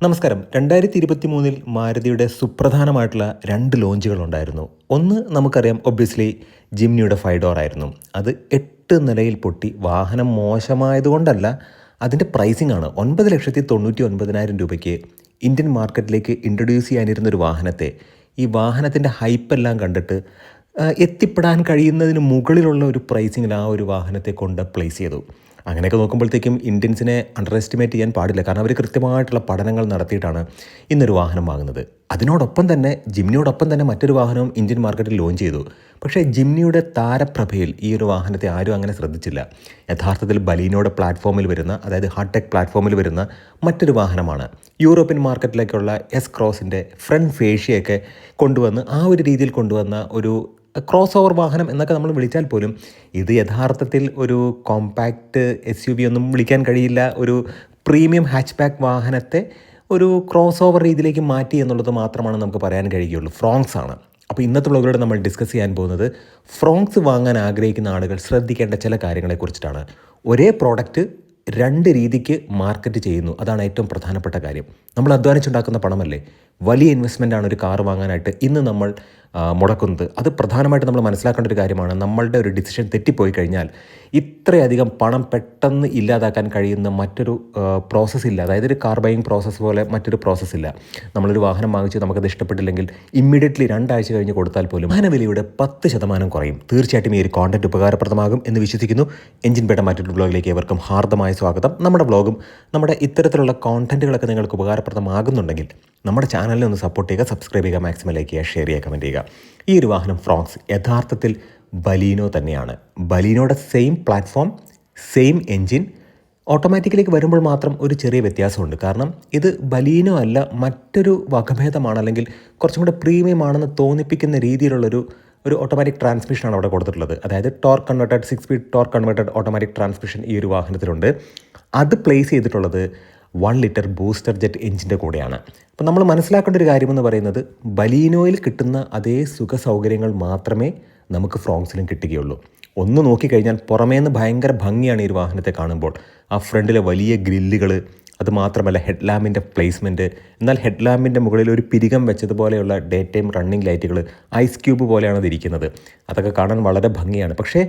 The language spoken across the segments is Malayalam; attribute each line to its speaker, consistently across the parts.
Speaker 1: നമസ്കാരം. 2023 മാരുതിയുടെ സുപ്രധാനമായിട്ടുള്ള 2 ലോഞ്ചുകളുണ്ടായിരുന്നു. ഒന്ന് നമുക്കറിയാം, ഒബ്വിയസ്ലി ജിംനിയുടെ 5 ഡോർ ആയിരുന്നു. അത് 8 നിലയിൽ പൊട്ടി. വാഹനം മോശമായതുകൊണ്ടല്ല, അതിൻ്റെ പ്രൈസിംഗ് ആണ്. 9,99,000 രൂപയ്ക്ക് ഇന്ത്യൻ മാർക്കറ്റിലേക്ക് ഇൻട്രൊഡ്യൂസ് ചെയ്യാനിരുന്നൊരു വാഹനത്തെ ഈ വാഹനത്തിൻ്റെ ഹൈപ്പെല്ലാം കണ്ടിട്ട് എത്തിപ്പെടാൻ കഴിയുന്നതിന് മുകളിലുള്ള ഒരു പ്രൈസിങ്ങിൽ ആ ഒരു വാഹനത്തെ കൊണ്ട് പ്ലേസ് ചെയ്തു. അങ്ങനെയൊക്കെ നോക്കുമ്പോഴത്തേക്കും ഇന്ത്യൻസിനെ അണ്ടർ എസ്റ്റിമേറ്റ് ചെയ്യാൻ പാടില്ല. കാരണം അവർ കൃത്യമായിട്ടുള്ള പഠനങ്ങൾ നടത്തിയിട്ടാണ് ഇന്നൊരു വാഹനം വാങ്ങുന്നത്. അതിനോടൊപ്പം തന്നെ ജിംനിയോടൊപ്പം തന്നെ മറ്റൊരു വാഹനവും ഇന്ത്യൻ മാർക്കറ്റിൽ ലോഞ്ച് ചെയ്തു. പക്ഷേ ജിംനിയുടെ താരപ്രഭയിൽ ഈ ഒരു വാഹനത്തെ ആരും അങ്ങനെ ശ്രദ്ധിച്ചില്ല. യഥാർത്ഥത്തിൽ ബലീനോയുടെ പ്ലാറ്റ്ഫോമിൽ വരുന്ന, അതായത് ഹാർട്ടെക് പ്ലാറ്റ്ഫോമിൽ വരുന്ന മറ്റൊരു വാഹനമാണ്. യൂറോപ്യൻ മാർക്കറ്റിലേക്കുള്ള എസ് ക്രോസിൻ്റെ ഫ്രണ്ട് ഫേഷ്യയൊക്കെ കൊണ്ടുവന്ന് ആ ഒരു രീതിയിൽ കൊണ്ടുവന്ന ഒരു ക്രോസ് ഓവർ വാഹനം എന്നൊക്കെ നമ്മൾ വിളിച്ചാൽ പോലും ഇത് യഥാർത്ഥത്തിൽ ഒരു കോമ്പാക്റ്റ് SUV ഒന്നും വിളിക്കാൻ കഴിയില്ല. ഒരു പ്രീമിയം ഹാച്ച് ബാക്ക് വാഹനത്തെ ഒരു ക്രോസ് ഓവർ രീതിയിലേക്ക് മാറ്റി എന്നുള്ളത് മാത്രമാണ് നമുക്ക് പറയാൻ കഴിയുകയുള്ളൂ. ഫ്രോങ്സ് ആണ്. അപ്പോൾ ഇന്നത്തെ വ്ളോഗിലൂടെ നമ്മൾ ഡിസ്കസ് ചെയ്യാൻ പോകുന്നത് ഫ്രോങ്സ് വാങ്ങാൻ ആഗ്രഹിക്കുന്ന ആളുകൾ ശ്രദ്ധിക്കേണ്ട ചില കാര്യങ്ങളെക്കുറിച്ചിട്ടാണ്. ഒരേ പ്രോഡക്റ്റ് 2 രീതിക്ക് മാർക്കറ്റ് ചെയ്യുന്നു. അതാണ് ഏറ്റവും പ്രധാനപ്പെട്ട കാര്യം. നമ്മൾ അധ്വാനിച്ചുണ്ടാക്കുന്ന പണമല്ലേ, വലിയ ഇൻവെസ്റ്റ്മെൻ്റാണ് ഒരു കാർ വാങ്ങാനായിട്ട് ഇന്ന് നമ്മൾ മുടക്കുന്നത്. അത് പ്രധാനമായിട്ട് നമ്മൾ മനസ്സിലാക്കേണ്ട ഒരു കാര്യമാണ്. നമ്മളുടെ ഒരു ഡിസിഷൻ തെറ്റിപ്പോയി കഴിഞ്ഞാൽ ഇത്രയധികം പണം പെട്ടെന്ന് ഇല്ലാതാക്കാൻ കഴിയുന്ന മറ്റൊരു പ്രോസസ്സ് ഇല്ല. അതായത് ഒരു കാർ ബൈയിങ് പ്രോസസ്സ് പോലെ മറ്റൊരു പ്രോസസ്സ് ഇല്ല. നമ്മളൊരു വാഹനം വാങ്ങിച്ച് നമുക്കത് ഇഷ്ടപ്പെട്ടില്ലെങ്കിൽ ഇമ്മീഡിയറ്റ്ലി 2 ആഴ്ച കഴിഞ്ഞ് കൊടുത്താൽ പോലും വാഹനവിലയുടെ 10% കുറയും. തീർച്ചയായിട്ടും ഈ ഒരു കോണ്ടന്റ് ഉപകാരപ്രദമാകും എന്ന് വിശ്വസിക്കുന്നു. എഞ്ചിൻ പേട്ട മറ്റൊരു വ്ളോഗിലേക്ക് ഏവർക്കും ഹാർദമായ സ്വാഗതം. നമ്മുടെ വ്ളോഗും നമ്മുടെ ഇത്തരത്തിലുള്ള കോണ്ടന്റുകളൊക്കെ നിങ്ങൾക്ക് ഉപകാരപ്രദമാകുന്നുണ്ടെങ്കിൽ നമ്മുടെ ചാനലിനെ ഒന്ന് സപ്പോർട്ട് ചെയ്യുക, സബ്സ്ക്രൈബ് ചെയ്യുക, മാക്സിമം ലൈക്ക് ചെയ്യുക, ഷെയർ ചെയ്യുക, കമൻറ്റ് ചെയ്യുക. ഈ ഒരു വാഹനം ഫ്രോങ്സ് യഥാർത്ഥത്തിൽ ബലീനോ തന്നെയാണ്. ബലീനോയുടെ സെയിം പ്ലാറ്റ്ഫോം, സെയിം എൻജിൻ. ഓട്ടോമാറ്റിക്കിലേക്ക് വരുമ്പോൾ മാത്രം ഒരു ചെറിയ വ്യത്യാസമുണ്ട്. കാരണം ഇത് ബലീനോ അല്ല, മറ്റൊരു വകഭേദമാണ്, അല്ലെങ്കിൽ കുറച്ചും കൂടെ പ്രീമിയം ആണെന്ന് തോന്നിപ്പിക്കുന്ന രീതിയിലുള്ളൊരു ഓട്ടോമാറ്റിക് ട്രാൻസ്മിഷനാണ് അവിടെ കൊടുത്തിട്ടുള്ളത്. അതായത് torque converted 6 speed torque converted automatic transmission ഈ ഒരു വാഹനത്തിലുണ്ട്. അത് പ്ലേസ് ചെയ്തിട്ടുള്ളത് 1 ലിറ്റർ ബൂസ്റ്റർ ജെറ്റ് എഞ്ചിൻ്റെ കൂടെയാണ്. അപ്പോൾ നമ്മൾ മനസ്സിലാക്കേണ്ട ഒരു കാര്യമെന്ന് പറയുന്നത്, ബലീനോയിൽ കിട്ടുന്ന അതേ സുഖ സൗകര്യങ്ങൾ മാത്രമേ നമുക്ക് ഫ്രോങ്സിലും കിട്ടുകയുള്ളൂ. ഒന്ന് നോക്കിക്കഴിഞ്ഞാൽ പുറമേന്ന് ഭയങ്കര ഭംഗിയാണ് ഈ ഒരു വാഹനത്തെ കാണുമ്പോൾ. ആ ഫ്രണ്ടിലെ വലിയ ഗ്രില്ലുകൾ, അതുമാത്രമല്ല ഹെഡ് ലാമ്പിൻ്റെ പ്ലേസ്മെൻറ്റ്. എന്നാൽ ഹെഡ് ലാമ്പിൻ്റെ മുകളിൽ ഒരു പിരികം വെച്ചതുപോലെയുള്ള ഡേ ടൈം റണ്ണിങ് ലൈറ്റുകൾ, ഐസ് ക്യൂബ് പോലെയാണ് ഇതിരിക്കുന്നത്. അതൊക്കെ കാണാൻ വളരെ ഭംഗിയാണ്. പക്ഷേ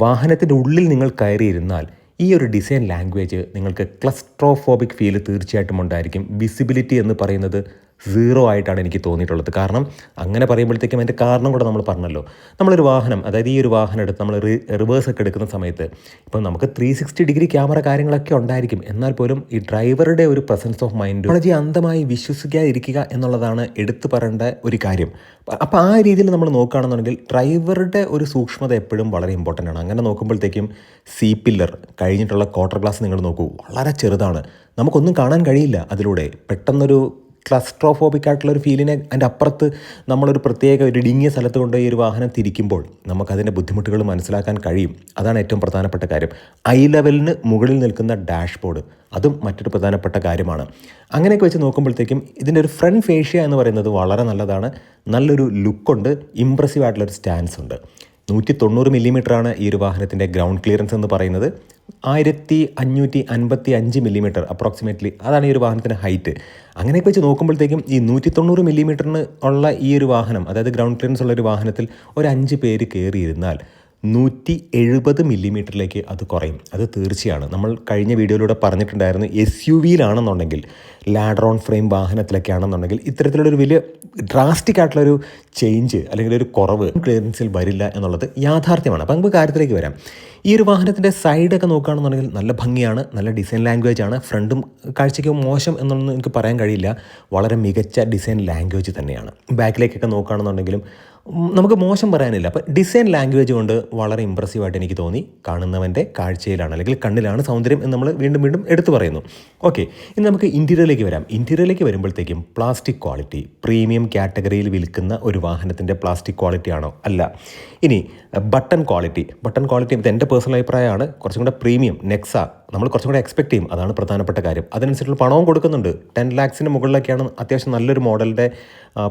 Speaker 1: വാഹനത്തിൻ്റെ ഉള്ളിൽ നിങ്ങൾ കയറിയിരുന്നാൽ ഈ ഒരു ഡിസൈൻ ലാംഗ്വേജ് നിങ്ങൾക്ക് ക്ലസ്ട്രോഫോബിക് ഫീൽ തീർച്ചയായിട്ടും ഉണ്ടായിരിക്കും. വിസിബിലിറ്റി എന്ന് പറയുന്നത് 0 ആയിട്ടാണ് എനിക്ക് തോന്നിയിട്ടുള്ളത്. കാരണം അങ്ങനെ പറയുമ്പോഴത്തേക്കും അതിൻ്റെ കാരണം കൂടെ നമ്മൾ പറഞ്ഞല്ലോ. നമ്മളൊരു വാഹനം, അതായത് ഈ ഒരു വാഹനം എടുത്ത് നമ്മൾ റിവേഴ്സ് ഒക്കെ എടുക്കുന്ന സമയത്ത് ഇപ്പം നമുക്ക് 360 ഡിഗ്രി ക്യാമറ കാര്യങ്ങളൊക്കെ ഉണ്ടായിരിക്കും. എന്നാൽ പോലും ഈ ഡ്രൈവറുടെ ഒരു പ്രസൻസ് ഓഫ് മൈൻഡ് വളരെ അന്ധമായി വിശ്വസിക്കാതിരിക്കുക എന്നുള്ളതാണ് എടുത്തു പറയേണ്ട ഒരു കാര്യം. അപ്പോൾ ആ രീതിയിൽ നമ്മൾ നോക്കുകയാണെന്നുണ്ടെങ്കിൽ ഡ്രൈവറുടെ ഒരു സൂക്ഷ്മത എപ്പോഴും വളരെ ഇമ്പോർട്ടൻ്റ് ആണ്. അങ്ങനെ നോക്കുമ്പോഴത്തേക്കും പില്ലർ കഴിഞ്ഞിട്ടുള്ള ക്വാർട്ടർ ഗ്ലാസ് നിങ്ങൾ നോക്കൂ, വളരെ ചെറുതാണ്. നമുക്കൊന്നും കാണാൻ കഴിയില്ല അതിലൂടെ. പെട്ടെന്നൊരു ക്ലസ്ട്രോഫോബിക് ആയിട്ടുള്ളൊരു ഫീലിനെ അതിൻ്റെ അപ്പുറത്ത് നമ്മളൊരു പ്രത്യേക ഒരു ഇടുങ്ങിയ സ്ഥലത്ത് കൊണ്ട് ഈ ഒരു വാഹനം തിരിക്കുമ്പോൾ നമുക്കതിൻ്റെ ബുദ്ധിമുട്ടുകൾ മനസ്സിലാക്കാൻ കഴിയും. അതാണ് ഏറ്റവും പ്രധാനപ്പെട്ട കാര്യം. ഐ ലെവലിന് മുകളിൽ നിൽക്കുന്ന ഡാഷ്ബോർഡ്, അതും മറ്റൊരു പ്രധാനപ്പെട്ട കാര്യമാണ്. അങ്ങനെയൊക്കെ വെച്ച് നോക്കുമ്പോഴത്തേക്കും ഇതിൻ്റെ ഒരു ഫ്രണ്ട് ഫേഷ്യ എന്ന് പറയുന്നത് വളരെ നല്ലതാണ്. നല്ലൊരു ലുക്കുണ്ട്, ഇമ്പ്രസീവ് ആയിട്ടുള്ളൊരു സ്റ്റാൻസ് ഉണ്ട്. 190 മില്ലിമീറ്ററാണ് ഈ ഒരു വാഹനത്തിൻ്റെ ഗ്രൗണ്ട് ക്ലിയറൻസ് എന്ന് പറയുന്നത്. 1555 മില്ലിമീറ്റർ അപ്രോക്സിമേറ്റ്ലി, അതാണ് ഈ ഒരു വാഹനത്തിൻ്റെ ഹൈറ്റ്. അങ്ങനെയൊക്കെ വെച്ച് നോക്കുമ്പോഴത്തേക്കും ഈ 190 മില്ലിമീറ്ററിന് ഉള്ള ഈ ഒരു വാഹനം, അതായത് ഗ്രൗണ്ട് ക്ലിയറൻസ് ഉള്ള ഒരു വാഹനത്തിൽ ഒരു 5 പേര് കയറിയിരുന്നാൽ 170 മില്ലിമീറ്ററിലേക്ക് അത് കുറയും. അത് തീർച്ചയാണ്. നമ്മൾ കഴിഞ്ഞ വീഡിയോയിലൂടെ പറഞ്ഞിട്ടുണ്ടായിരുന്നു, SUVയിലാണെന്നുണ്ടെങ്കിൽ, ലാഡർ ഓൺ ഫ്രെയിം വാഹനത്തിലൊക്കെ ആണെന്നുണ്ടെങ്കിൽ ഇത്തരത്തിലുള്ളൊരു വലിയ ഡ്രാസ്റ്റിക് ആയിട്ടുള്ളൊരു ചേഞ്ച് അല്ലെങ്കിൽ ഒരു കുറവ് ക്ലിയറൻസിൽ വരില്ല എന്നുള്ളത് യാഥാർത്ഥ്യമാണ്. അപ്പം നമുക്ക് കാര്യത്തിലേക്ക് വരാം. ഈ ഒരു വാഹനത്തിൻ്റെ സൈഡൊക്കെ നോക്കുകയാണെന്നുണ്ടെങ്കിൽ നല്ല ഭംഗിയാണ്, നല്ല ഡിസൈൻ ലാംഗ്വേജ് ആണ്. ഫ്രണ്ടും കാഴ്ചയ്ക്ക് മോശം എന്നൊന്നും എനിക്ക് പറയാൻ കഴിയില്ല, വളരെ മികച്ച ഡിസൈൻ ലാംഗ്വേജ് തന്നെയാണ്. ബാക്കിലേക്കൊക്കെ നോക്കുകയാണെന്നുണ്ടെങ്കിലും നമുക്ക് മോശം പറയാനില്ല. അപ്പോൾ ഡിസൈൻ ലാംഗ്വേജ് കൊണ്ട് വളരെ ഇമ്പ്രസീവായിട്ട് എനിക്ക് തോന്നി. കാണുന്നവൻ്റെ കാഴ്ചയിലാണ്, അല്ലെങ്കിൽ കണ്ണിലാണ് സൗന്ദര്യം എന്ന് നമ്മൾ വീണ്ടും വീണ്ടും എടുത്തു പറയുന്നു. ഓക്കെ, ഇനി നമുക്ക് ഇൻറ്റീരിയറിലേക്ക് വരാം. ഇൻറ്റീരിയറിലേക്ക് വരുമ്പോഴത്തേക്കും പ്ലാസ്റ്റിക് ക്വാളിറ്റി, പ്രീമിയം കാറ്റഗറിയിൽ വിൽക്കുന്ന ഒരു വാഹനത്തിൻ്റെ പ്ലാസ്റ്റിക് ക്വാളിറ്റി ആണോ? അല്ല. ഇനി ബട്ടൺ ക്വാളിറ്റി ഇത് എൻ്റെ പേഴ്സണൽ അഭിപ്രായമാണ്. കുറച്ചും കൂടെ പ്രീമിയം നെക്സ നമ്മൾ കുറച്ചും കൂടെ എക്സ്പെക്ട് ചെയ്യും, അതാണ് പ്രധാനപ്പെട്ട കാര്യം. അതിനനുസരിച്ചുള്ള പണവും കൊടുക്കുന്നുണ്ട്. 10 lakhs മുകളിലൊക്കെയാണ് അത്യാവശ്യം നല്ലൊരു മോഡലിൻ്റെ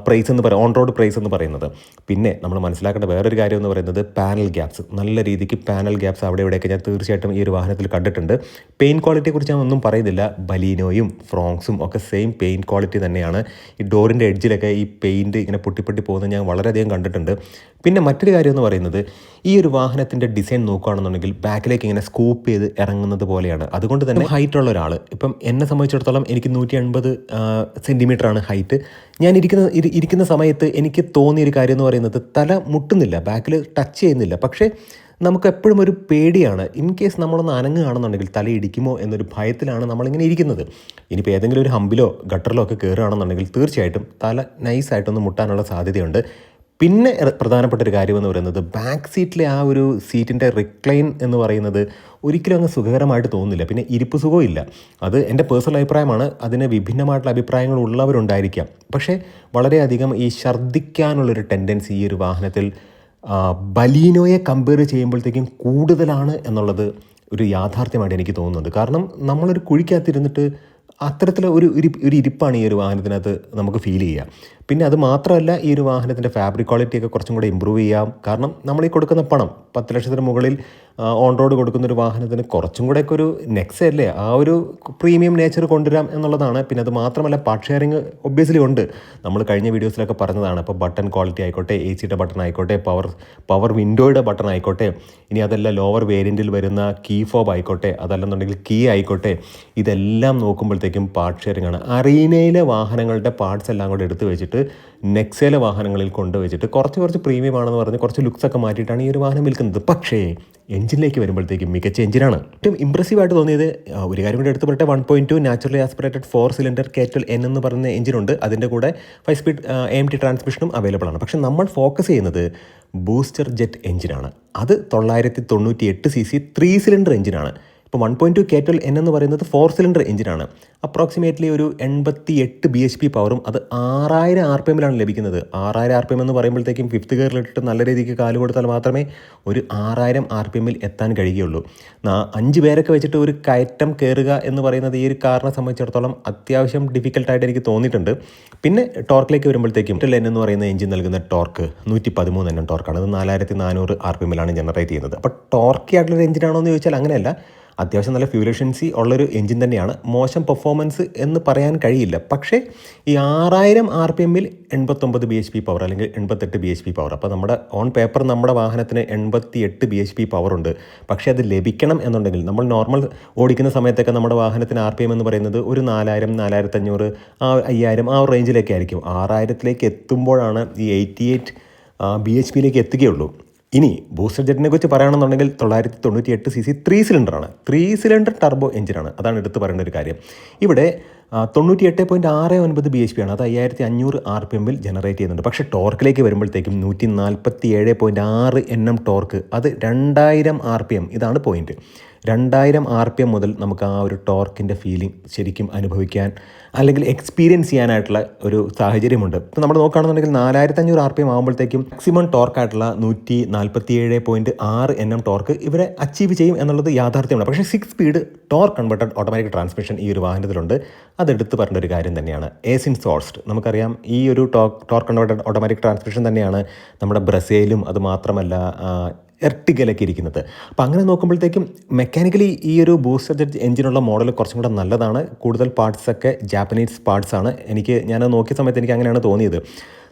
Speaker 1: പ്രൈസ് എന്ന് പറയുന്നത്, ഓൺ റോഡ് പ്രൈസ് എന്ന് പറയുന്നത്. പിന്നെ നമ്മൾ മനസ്സിലാക്കേണ്ട വേറൊരു കാര്യം എന്ന് പറയുന്നത് പാനൽ ഗ്യാപ്സ്. നല്ല രീതിക്ക് പാനൽ ഗ്യാപ്സ് അവിടെ ഇവിടെയൊക്കെ ഞാൻ തീർച്ചയായിട്ടും ഈ ഒരു വാഹനത്തിൽ കണ്ടിട്ടുണ്ട്. പെയിൻറ്റ് ക്വാളിറ്റിയെക്കുറിച്ച് ഞാൻ ഒന്നും പറയുന്നില്ല. ബലീനോയും ഫ്രോങ്സും ഒക്കെ സെയിം പെയിൻറ്റ് ക്വാളിറ്റി തന്നെയാണ്. ഈ ഡോറിൻ്റെ എഡ്ജിലൊക്കെ ഈ പെയിൻറ്റ് ഇങ്ങനെ പൊട്ടി പോകുന്നത് ഞാൻ വളരെയധികം കണ്ടിട്ടുണ്ട്. പിന്നെ മറ്റൊരു കാര്യം എന്ന് പറയുന്നത്, ഈ ഒരു വാഹനത്തിൻ്റെ ഡിസൈൻ നോക്കുകയാണെന്നുണ്ടെങ്കിൽ ബാക്കിലേക്ക് ഇങ്ങനെ സ്കൂപ്പ് ചെയ്ത് ഇറങ്ങുന്നത് പോലെയാണ്. അതുകൊണ്ട് തന്നെ ഹൈറ്റുള്ള ഒരാൾ, ഇപ്പം എന്നെ സംബന്ധിച്ചിടത്തോളം എനിക്ക് 180 സെൻറ്റിമീറ്ററാണ് ഹൈറ്റ്. ഞാൻ ഇരിക്കുന്ന സമയത്ത് എനിക്ക് തോന്നിയൊരു കാര്യം എന്ന് പറയുന്നത്, തല മുട്ടുന്നില്ല, ബാക്കിൽ ടച്ച് ചെയ്യുന്നില്ല. പക്ഷേ നമുക്ക് എപ്പോഴും ഒരു പേടിയാണ്, ഇൻ കേസ് നമ്മളൊന്ന് അനങ്ങുകയാണെന്നുണ്ടെങ്കിൽ തല ഇടിക്കുമോ എന്നൊരു ഭയത്തിലാണ് നമ്മളിങ്ങനെ ഇരിക്കുന്നത്. ഇനിയിപ്പോൾ ഏതെങ്കിലും ഒരു ഹമ്പിലോ ഗട്ടറിലോ ഒക്കെ കയറുകയാണെന്നുണ്ടെങ്കിൽ തീർച്ചയായിട്ടും തല നൈസായിട്ടൊന്ന് മുട്ടാനുള്ള സാധ്യതയുണ്ട്. പിന്നെ പ്രധാനപ്പെട്ട ഒരു കാര്യമെന്ന് പറയുന്നത്, ബാക്ക് സീറ്റിലെ ആ ഒരു സീറ്റിൻ്റെ റിക്ലൈൻ എന്ന് പറയുന്നത് ഒരിക്കലും അങ്ങ് സുഖകരമായിട്ട് തോന്നുന്നില്ല. പിന്നെ ഇരിപ്പ് സുഖവും ഇല്ല. അത് എൻ്റെ പേഴ്സണൽ അഭിപ്രായമാണ്. അതിന് വിഭിന്നമായിട്ടുള്ള അഭിപ്രായങ്ങൾ ഉള്ളവരുണ്ടായിരിക്കാം. പക്ഷേ വളരെയധികം ഈ ഛർദ്ദിക്കാനുള്ളൊരു ടെൻഡൻസി ഈ ഒരു വാഹനത്തിൽ ബലീനോയെ കമ്പയർ ചെയ്യുമ്പോഴത്തേക്കും കൂടുതലാണ് എന്നുള്ളത് ഒരു യാഥാർത്ഥ്യമായിട്ട് എനിക്ക് തോന്നുന്നുണ്ട്. കാരണം നമ്മളൊരു കുഴിക്കകത്തിരുന്നിട്ട് അത്തരത്തിലുള്ള ഒരു ഇരിപ്പാണ് ഈ ഒരു വാഹനത്തിനകത്ത് നമുക്ക് ഫീൽ ചെയ്യുക. പിന്നെ അത് മാത്രമല്ല, ഈ ഒരു വാഹനത്തിൻ്റെ ഫാബ്രിക് ക്വാളിറ്റിയൊക്കെ കുറച്ചും കൂടെ ഇമ്പ്രൂവ് ചെയ്യാം. കാരണം നമ്മൾ ഈ കൊടുക്കുന്ന പണം 10 ലക്ഷത്തിന് മുകളിൽ ഓൺ റോഡ് കൊടുക്കുന്നൊരു വാഹനത്തിന് കുറച്ചും കൂടെയൊക്കെ ഒരു നെക്സ അല്ലേ, ആ ഒരു പ്രീമിയം നേച്ചർ കൊണ്ടുവരാം എന്നുള്ളതാണ്. പിന്നെ അത് മാത്രമല്ല, പാർട്ട് ഷെയറിങ് ഒബ്വിയസ്ലി ഉണ്ട്. നമ്മൾ കഴിഞ്ഞ വീഡിയോസിലൊക്കെ പറഞ്ഞതാണ്. ഇപ്പോൾ ബട്ടൺ ക്വാളിറ്റി ആയിക്കോട്ടെ, AC ബട്ടൺ ആയിക്കോട്ടെ, പവർ വിൻഡോയുടെ ബട്ടൺ ആയിക്കോട്ടെ, ഇനി അതല്ല ലോവർ വേരിയൻറ്റിൽ വരുന്ന കീ ഫോബ് ആയിക്കോട്ടെ, അതല്ലെന്നുണ്ടെങ്കിൽ കീ ആയിക്കോട്ടെ, ഇതെല്ലാം നോക്കുമ്പോഴത്തേക്കും പാർട്ട് ഷെയറിംഗ് ആണ്. അറീനയിലെ വാഹനങ്ങളുടെ പാർട്സ് എല്ലാം കൂടെ എടുത്ത് വെച്ചിട്ട് നെക്സയിലെ വാഹനങ്ങളിൽ കൊണ്ടുവച്ചിട്ട് കുറച്ച് പ്രീമിയം ആണെന്ന് പറഞ്ഞ് കുറച്ച് ലുക്സൊക്കെ മാറ്റിയിട്ടാണ് ഈ ഒരു വാഹനം വിൽക്കുന്നത്. പക്ഷേ എഞ്ചിനിലേക്ക് വരുമ്പോഴത്തേക്കും മികച്ച എഞ്ചിനാണ്. ഏറ്റവും ഇമ്പ്രസീവായിട്ട് തോന്നിയത്, ഒരു കാര്യം കൂടി എടുത്ത് പറയട്ടെ, 1.2 നാച്ചുറലി ആസ്പിറേറ്റഡ് 4 സിലിണ്ടർ K12N എന്ന് പറയുന്ന എഞ്ചിനുണ്ട്. അതിൻ്റെ കൂടെ 5 സ്പീഡ് AMT ട്രാൻസ്മിഷനും അവൈലബിൾ ആണ്. പക്ഷേ നമ്മൾ ഫോക്കസ് ചെയ്യുന്നത് ബൂസ്റ്റർ ജെറ്റ് എഞ്ചിനാണ്. അത് 998 cc 3 സിലിണ്ടർ എഞ്ചിനാണ്. ഇപ്പോൾ 1.2 K12N എന്ന് പറയുന്നത് 4 സിലിണ്ടർ എഞ്ചിനാണ്. അപ്രോക്സിമേറ്റ്ലി ഒരു 88 bhp പവറും അത് 6000 RPM ലഭിക്കുന്നത്. 6000 RPM എന്ന് പറയുമ്പോഴത്തേക്കും ഫിഫ്ത്ത് ഗിയറിലിട്ടിട്ട് നല്ല രീതിക്ക് കാല് കൊടുത്താൽ മാത്രമേ ഒരു 6000 RPM എത്താൻ കഴിയുകയുള്ളൂ. 5 പേരൊക്കെ വെച്ചിട്ട് ഒരു കയറ്റം കയറുക എന്ന് പറയുന്നത് ഈ ഒരു കാറിനെ സംബന്ധിച്ചിടത്തോളം അത്യാവശ്യം ഡിഫിക്കൽട്ടായിട്ട് എനിക്ക് തോന്നിയിട്ടുണ്ട്. പിന്നെ ടോർക്കിലേക്ക് വരുമ്പോഴത്തേക്കും N എന്ന് പറയുന്ന എഞ്ചിൻ നൽകുന്ന ടോർക്ക് 113 Nm ടോർക്കാണ്. അത് 4400 RPM ജനറേറ്റ് ചെയ്യുന്നത്. അപ്പോൾ ടോർക്കി ആയിട്ടുള്ളൊരു എഞ്ചിനാണോ എന്ന് ചോദിച്ചാൽ അങ്ങനെയല്ല. അത്യാവശ്യം നല്ല ഫ്യൂൽ എഫിഷ്യൻസി ഉള്ളൊരു എഞ്ചിൻ തന്നെയാണ്. മോശം പെർഫോമൻസ് എന്ന് പറയാൻ കഴിയില്ല. പക്ഷേ ഈ 6000 RPM 89 bhp പവർ അല്ലെങ്കിൽ 88 bhp പവർ. അപ്പോൾ നമ്മുടെ ഓൺ പേപ്പർ നമ്മുടെ വാഹനത്തിന് 88 bhp പവറുണ്ട്. പക്ഷേ അത് ലഭിക്കണം എന്നുണ്ടെങ്കിൽ നമ്മൾ നോർമൽ ഓടിക്കുന്ന സമയത്തൊക്കെ നമ്മുടെ വാഹനത്തിന് RPM എന്ന് പറയുന്നത് ഒരു 4000, 4500, 5000 ആ ഒരു റേഞ്ചിലേക്ക് ആയിരിക്കും. 6000ത്തിലേക്ക് എത്തുമ്പോഴാണ് ഈ 88 bhp എത്തുകയുള്ളൂ. ഇനി ബൂസ്റ്റർ ജെറ്റിനെ കുറിച്ച് പറയുകയാണെന്നുണ്ടെങ്കിൽ 998 cc 3 സിലിണ്ടറാണ്. 3 സിലിണ്ടർ ടർബോ എഞ്ചിനാണ്. അതാണ് എടുത്ത് പറയേണ്ട ഒരു കാര്യം. ഇവിടെ 98.69 bhp ആണ്. അത് 5500 RPM ജനറേറ്റ് ചെയ്യുന്നുണ്ട്. പക്ഷേ ടോർക്കിലേക്ക് വരുമ്പോഴത്തേക്കും 147.6 Nm ടോർക്ക്. അത് 2000 RPM. ഇതാണ് പോയിന്റ്. 2000 RPM മുതൽ നമുക്ക് ആ ഒരു ടോർക്കിൻ്റെ ഫീലിംഗ് ശരിക്കും അനുഭവിക്കാൻ അല്ലെങ്കിൽ എക്സ്പീരിയൻസ് ചെയ്യാനായിട്ടുള്ള ഒരു സാഹചര്യമുണ്ട്. ഇപ്പോൾ നമ്മൾ നോക്കുകയാണെന്നുണ്ടെങ്കിൽ 4500 RPM ആകുമ്പോഴത്തേക്കും മാക്സിമം ടോർക്കായിട്ടുള്ള 147.6 Nm ടോർക്ക് ഇവരെ അച്ചീവ് ചെയ്യും എന്നുള്ളത് യാഥാർത്ഥ്യമാണ്. പക്ഷേ 6 speed torque converted automatic transmission ഈ ഒരു വാഹനത്തിലുണ്ട്. അതെടുത്ത് പറഞ്ഞ ഒരു കാര്യം തന്നെയാണ്. ഏസിൻ സോഴ്സ്ഡ്. നമുക്കറിയാം ഈ ഒരു ടോർക്ക് കൺവെർട്ടഡ് ഓട്ടോമാറ്റിക് ട്രാൻസ്മിഷൻ തന്നെയാണ് നമ്മുടെ ബ്രസയിലും അത് മാത്രമല്ല എർട്ടിഗയിലൊക്കെ ഇരിക്കുന്നത്. അപ്പോൾ അങ്ങനെ നോക്കുമ്പോഴത്തേക്കും മെക്കാനിക്കലി ഈ ഒരു ബൂസ്റ്റർ ജെറ്റ് എഞ്ചിനുള്ള മോഡൽ കുറച്ചും കൂടെ നല്ലതാണ്. കൂടുതൽ പാർട്സൊക്കെ ജാപ്പനീസ് പാർട്സാണ്. ഞാൻ നോക്കിയ സമയത്ത് എനിക്ക് അങ്ങനെയാണ് തോന്നിയത്.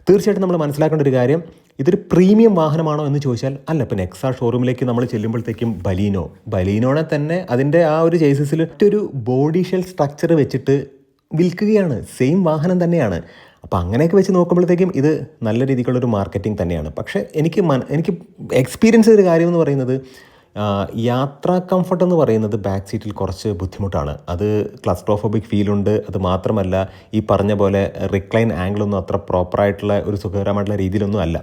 Speaker 1: തീർച്ചയായിട്ടും നമ്മൾ മനസ്സിലാക്കേണ്ട ഒരു കാര്യം, ഇതൊരു പ്രീമിയം വാഹനമാണോ എന്ന് ചോദിച്ചാൽ അല്ല. ഇപ്പോൾ നെക്സ ഷോറൂമിലേക്ക് നമ്മൾ ചെല്ലുമ്പോഴത്തേക്കും ബലീനോനെ തന്നെ അതിൻ്റെ ആ ഒരു ചേസിസിൽ ഒരു ബോഡി ഷെൽ സ്ട്രക്ചർ വെച്ചിട്ട് വിൽക്കുകയാണ്. സെയിം വാഹനം തന്നെയാണ്. അപ്പോൾ അങ്ങനെയൊക്കെ വെച്ച് നോക്കുമ്പോഴത്തേക്കും ഇത് നല്ല രീതിക്കുള്ളൊരു മാർക്കറ്റിംഗ് തന്നെയാണ്. പക്ഷേ എനിക്ക് എക്സ്പീരിയൻസ് ഒരു കാര്യം എന്ന് പറയുന്നത്, യാത്രാ കംഫർട്ട് എന്ന് പറയുന്നത് ബാക്ക് സീറ്റിൽ കുറച്ച് ബുദ്ധിമുട്ടാണ്. അത് ക്ലസ്ട്രോഫോബിക് ഫീലുണ്ട്. അത് മാത്രമല്ല ഈ പറഞ്ഞ പോലെ റിക്ലൈൻ ആംഗിളൊന്നും അത്ര പ്രോപ്പറായിട്ടുള്ള ഒരു സുഖകരമായിട്ടുള്ള രീതിയിലൊന്നും അല്ല.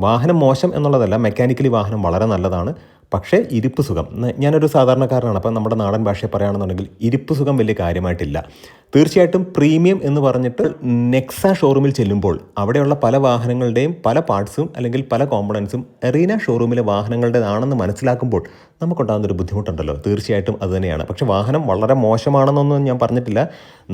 Speaker 1: വാഹനം മോശം എന്നുള്ളതല്ല, മെക്കാനിക്കലി വാഹനം വളരെ നല്ലതാണ്. പക്ഷേ ഇരിപ്പ് സുഖം ഞാനൊരു സാധാരണക്കാരനാണ്, അപ്പം നമ്മുടെ നാടൻ ഭാഷയിൽ പറയുകയാണെന്നുണ്ടെങ്കിൽ ഇരിപ്പ് സുഖം വലിയ കാര്യമായിട്ടില്ല. തീർച്ചയായിട്ടും പ്രീമിയം എന്ന് പറഞ്ഞിട്ട് നെക്സ ഷോറൂമിൽ ചെല്ലുമ്പോൾ അവിടെയുള്ള പല വാഹനങ്ങളുടെയും പല പാർട്സും അല്ലെങ്കിൽ പല കോമ്പണൻസും എറീന ഷോറൂമിലെ വാഹനങ്ങളുടേതാണെന്ന് മനസ്സിലാക്കുമ്പോൾ നമുക്കുണ്ടാകുന്നൊരു ബുദ്ധിമുട്ടുണ്ടല്ലോ, തീർച്ചയായിട്ടും അത് തന്നെയാണ്. പക്ഷേ വാഹനം വളരെ മോശമാണെന്നൊന്നും ഞാൻ പറഞ്ഞിട്ടില്ല.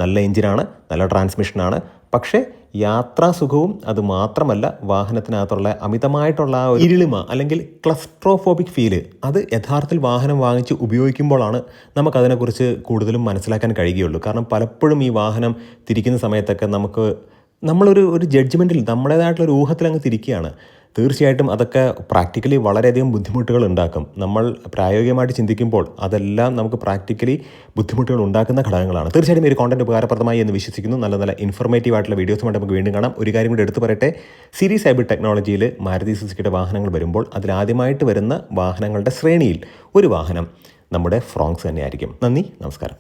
Speaker 1: നല്ല എഞ്ചിനാണ്, നല്ല ട്രാൻസ്മിഷനാണ്. പക്ഷേ യാത്രാസുഖവും അത് മാത്രമല്ല, വാഹനത്തിനകത്തുള്ള അമിതമായിട്ടുള്ള ആ ഒരു ഇരുളിമ അല്ലെങ്കിൽ ക്ലസ്ട്രോഫോബിക് ഫീല്, അത് യഥാർത്ഥത്തിൽ വാഹനം വാങ്ങിച്ച് ഉപയോഗിക്കുമ്പോഴാണ് നമുക്കതിനെക്കുറിച്ച് കൂടുതലും മനസ്സിലാക്കാൻ കഴിയുകയുള്ളൂ. കാരണം പലപ്പോഴും ഈ വാഹനം തിരിക്കുന്ന സമയത്തൊക്കെ നമ്മളൊരു ജഡ്ജ്മെൻറ്റിൽ നമ്മുടേതായിട്ടുള്ളൊരു ഊഹത്തിൽ അങ്ങ് തിരിക്കുകയാണ്. തീർച്ചയായിട്ടും അതൊക്കെ പ്രാക്ടിക്കലി വളരെയധികം ബുദ്ധിമുട്ടുകൾ ഉണ്ടാക്കും. നമ്മൾ പ്രായോഗികമായിട്ട് ചിന്തിക്കുമ്പോൾ അതെല്ലാം നമുക്ക് പ്രാക്ടിക്കലി ബുദ്ധിമുട്ടുകൾ ഉണ്ടാക്കുന്ന ഘടകങ്ങളാണ്. തീർച്ചയായിട്ടും ഈ ഒരു കോണ്ടന്റ് ഉപകാരപ്രദമായി എന്ന് വിശ്വസിക്കുന്നു. നല്ല നല്ല ഇൻഫോർമേറ്റീവ് ആയിട്ടുള്ള വീഡിയോസുമായിട്ട് നമുക്ക് വീണ്ടും കാണാം. ഒരു കാര്യം കൂടി എടുത്തു പറയട്ടെ, സീരീസ് ഹൈബ്രിഡ് ടെക്നോളജിയിൽ മാരുതി സുസുക്കിയുടെ വാഹനങ്ങൾ വരുമ്പോൾ അതിലാദ്യമായിട്ട് വരുന്ന വാഹനങ്ങളുടെ ശ്രേണിയിൽ ഒരു വാഹനം നമ്മുടെ ഫ്രോങ്സ് തന്നെയായിരിക്കും. നന്ദി, നമസ്കാരം.